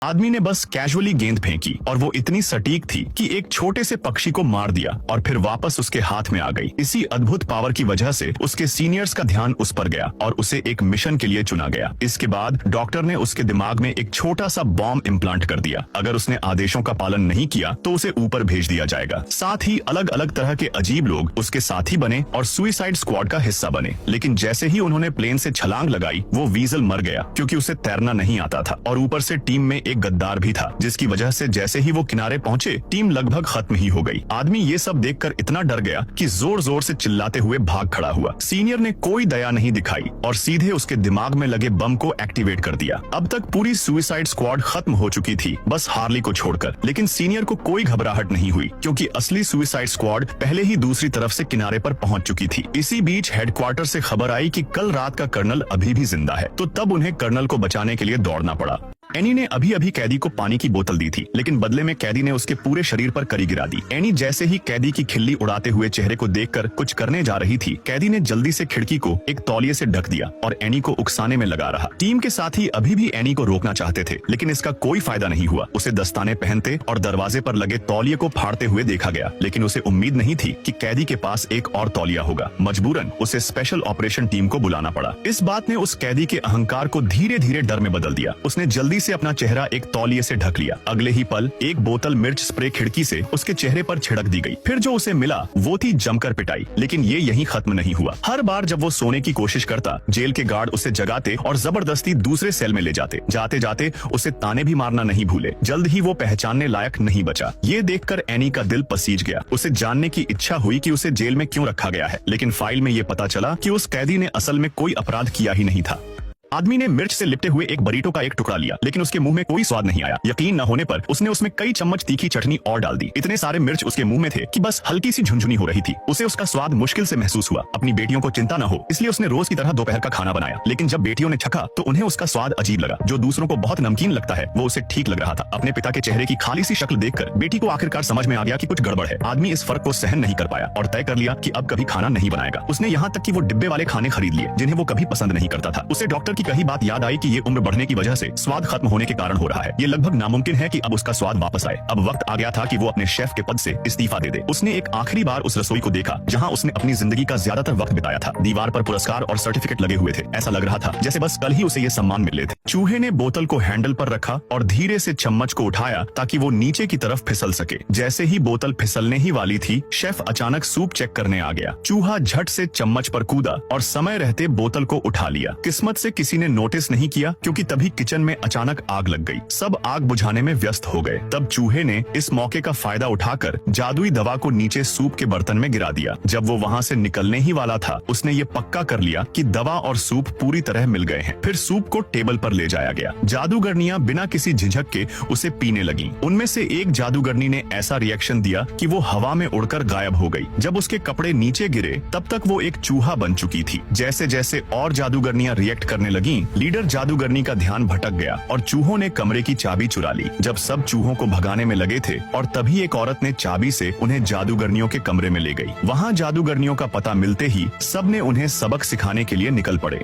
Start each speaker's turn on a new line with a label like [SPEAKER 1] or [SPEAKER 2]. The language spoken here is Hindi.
[SPEAKER 1] आदमी ने बस कैजुअली गेंद फेंकी और वो इतनी सटीक थी कि एक छोटे से पक्षी को मार दिया और फिर वापस उसके हाथ में आ गई। इसी अद्भुत पावर की वजह से उसके सीनियर्स का ध्यान उस पर गया और उसे एक मिशन के लिए चुना गया। इसके बाद डॉक्टर ने उसके दिमाग में एक छोटा सा बॉम्ब इम्प्लांट कर दिया। अगर उसने आदेशों का पालन नहीं किया तो उसे ऊपर भेज दिया जाएगा। साथ ही अलग अलग तरह के अजीब लोग उसके साथी बने और सुइसाइड स्क्वाड का हिस्सा बने। लेकिन जैसे ही उन्होंने प्लेन से छलांग लगाई वो वीजल मर गया क्योंकि उसे तैरना नहीं आता था और ऊपर से टीम में एक गद्दार भी था, जिसकी वजह से जैसे ही वो किनारे पहुंचे टीम लगभग खत्म ही हो गई। आदमी ये सब देखकर इतना डर गया कि जोर जोर से चिल्लाते हुए भाग खड़ा हुआ। सीनियर ने कोई दया नहीं दिखाई और सीधे उसके दिमाग में लगे बम को एक्टिवेट कर दिया। अब तक पूरी सुइसाइड स्क्वाड खत्म हो चुकी थी, बस हार्ली को छोड़कर। लेकिन सीनियर को कोई घबराहट नहीं हुई क्योंकि असली सुइसाइड स्क्वाड पहले ही दूसरी तरफ से किनारे पर पहुंच चुकी थी। इसी बीच हेडक्वार्टर से खबर आई कि कल रात का कर्नल अभी भी जिंदा है, तो तब उन्हें कर्नल को बचाने के लिए दौड़ना पड़ा। एनी ने अभी अभी कैदी को पानी की बोतल दी थी, लेकिन बदले में कैदी ने उसके पूरे शरीर पर करी गिरा दी। एनी जैसे ही कैदी की खिल्ली उड़ाते हुए चेहरे को देखकर कुछ करने जा रही थी, कैदी ने जल्दी से खिड़की को एक तौलिए से ढक दिया और एनी को उकसाने में लगा रहा। टीम के साथी अभी भी एनी को रोकना चाहते थे, लेकिन इसका कोई फायदा नहीं हुआ। उसे दस्ताने पहनते और दरवाजे पर लगे तौलिए को फाड़ते हुए देखा गया, लेकिन उसे उम्मीद नहीं थी कि कैदी के पास एक और तौलिया होगा। मजबूरन उसे स्पेशल ऑपरेशन टीम को बुलाना पड़ा। इस बात ने उस कैदी के अहंकार को धीरे धीरे डर में बदल दिया। उसने जल्दी से अपना चेहरा एक तौलिए से ढक लिया। अगले ही पल एक बोतल मिर्च स्प्रे खिड़की से उसके चेहरे पर छिड़क दी गई। फिर जो उसे मिला वो थी जमकर पिटाई। लेकिन ये यहीं खत्म नहीं हुआ। हर बार जब वो सोने की कोशिश करता, जेल के गार्ड उसे जगाते और जबरदस्ती दूसरे सेल में ले जाते। जाते जाते उसे ताने भी मारना नहीं भूले। जल्द ही वो पहचानने लायक नहीं बचा। ये देखकर एनी का दिल पसीज गया। उसे जानने की इच्छा हुई कि उसे जेल में क्यों रखा गया है, लेकिन फाइल में ये पता चला कि उस कैदी ने असल में कोई अपराध किया ही नहीं था। आदमी ने मिर्च से लिपटे हुए एक बरीटो का एक टुकड़ा लिया, लेकिन उसके मुंह में कोई स्वाद नहीं आया। यकीन न होने पर उसने उसमें कई चम्मच तीखी चटनी और डाल दी। इतने सारे मिर्च उसके मुंह में थे कि बस हल्की सी झुनझुनी हो रही थी। उसे उसका स्वाद मुश्किल से महसूस हुआ। अपनी बेटियों को चिंता न हो इसलिए उसने रोज की तरह दोपहर का खाना बनाया, लेकिन जब बेटियों ने चखा तो उन्हें उसका स्वाद अजीब लगा। जो दूसरों को बहुत नमकीन लगता है वो उसे ठीक लग रहा था। अपने पिता के चेहरे की खाली सी शक्ल देखकर बेटी को आखिरकार समझ में आ गया कि कुछ गड़बड़ है। आदमी इस फर्क को सहन नहीं कर पाया और तय कर लिया कि अब कभी खाना नहीं बनाएगा। उसने यहाँ तक कि वो डिब्बे वाले खाने खरीद लिए जिन्हें वो कभी पसंद नहीं करता था। उसे डॉक्टर की कही बात याद आई कि ये उम्र बढ़ने की वजह से स्वाद खत्म होने के कारण हो रहा है। ये लगभग नामुमकिन है कि अब उसका स्वाद वापस आए। अब वक्त आ गया था कि वो अपने शेफ के पद से इस्तीफा दे दे। उसने एक आखिरी बार उस रसोई को देखा जहां उसने अपनी जिंदगी का ज्यादातर वक्त बिताया था। दीवार पर पुरस्कार और सर्टिफिकेट लगे हुए थे। ऐसा लग रहा था जैसे बस कल ही उसे ये सम्मान मिले थे। चूहे ने बोतल को हैंडल पर रखा और धीरे से चम्मच को उठाया ताकि वो नीचे की तरफ फिसल सके। जैसे ही बोतल फिसलने ही वाली थी, शेफ अचानक सूप चेक करने आ गया। चूहा झट से चम्मच पर कूदा और समय रहते बोतल को उठा लिया। किस्मत से किसी ने नोटिस नहीं किया क्योंकि तभी किचन में अचानक आग लग गई। सब आग बुझाने में व्यस्त हो गए। तब चूहे ने इस मौके का फायदा उठाकर जादुई दवा को नीचे सूप के बर्तन में गिरा दिया। जब वो वहाँ से निकलने ही वाला था, उसने ये पक्का कर लिया कि दवा और सूप पूरी तरह मिल गए हैं। फिर सूप को टेबल पर ले जाया गया। जादूगरनियां बिना किसी झिझक के उसे पीने लगी। उनमें से एक जादूगरनी ने ऐसा रिएक्शन दिया कि वो हवा में उड़कर गायब हो गई। जब उसके कपड़े नीचे गिरे तब तक वो एक चूहा बन चुकी थी। जैसे जैसे और जादूगरनियां रिएक्ट करने लगीं, लीडर जादूगरनी का ध्यान भटक गया और चूहों ने कमरे की चाबी चुरा ली। जब सब चूहों को भगाने में लगे थे और तभी एक औरत ने चाबी से उन्हें जादूगरनियों के कमरे में ले गई। वहाँ जादूगरनियों का पता मिलते ही सबने उन्हें सबक सिखाने के लिए निकल पड़े।